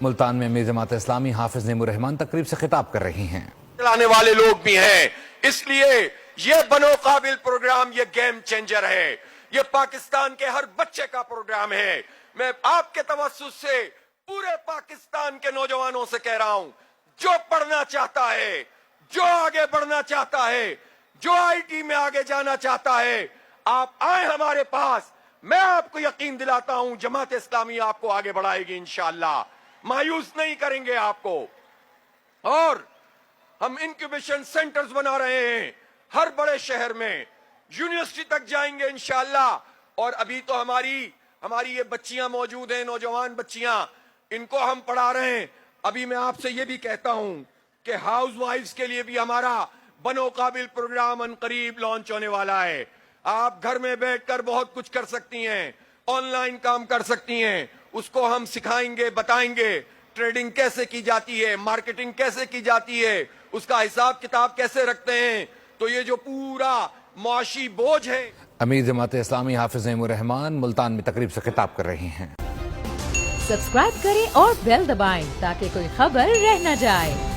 ملتان میں امیر جماعت اسلامی حافظ نعیم الرحمان تقریب سے خطاب کر رہی ہیں۔ چلانے والے لوگ بھی ہیں، اس لیے یہ بنو قابل پروگرام یہ گیم چینجر ہے، یہ پاکستان کے ہر بچے کا پروگرام ہے۔ میں آپ کے توسط سے پورے پاکستان کے نوجوانوں سے کہہ رہا ہوں، جو پڑھنا چاہتا ہے، جو آگے بڑھنا چاہتا ہے، جو آئی ٹی میں آگے جانا چاہتا ہے، آپ آئیں ہمارے پاس۔ میں آپ کو یقین دلاتا ہوں جماعت اسلامی آپ کو آگے بڑھائے گی انشاءاللہ، مایوس نہیں کریں گے آپ کو۔ اور ہم انکیوبیشن سینٹرز بنا رہے ہیں ہر بڑے شہر میں، یونیورسٹی تک جائیں گے انشاءاللہ۔ اور ابھی تو ہماری یہ بچیاں موجود ہیں، نوجوان بچیاں، ان کو ہم پڑھا رہے ہیں۔ ابھی میں آپ سے یہ بھی کہتا ہوں کہ ہاؤس وائفز کے لیے بھی ہمارا بنو قابل پروگرام ان قریب لانچ ہونے والا ہے۔ آپ گھر میں بیٹھ کر بہت کچھ کر سکتی ہیں، آن لائن کام کر سکتی ہیں، اس کو ہم سکھائیں گے، بتائیں گے ٹریڈنگ کیسے کی جاتی ہے، مارکیٹنگ کیسے کی جاتی ہے، اس کا حساب کتاب کیسے رکھتے ہیں۔ تو یہ جو پورا معاشی بوجھ ہے۔ امیر جماعت اسلامی حافظ نعیم الرحمان ملتان میں تقریب سے خطاب کر رہی ہیں۔ سبسکرائب کریں اور بیل دبائیں تاکہ کوئی خبر رہ نہ جائے۔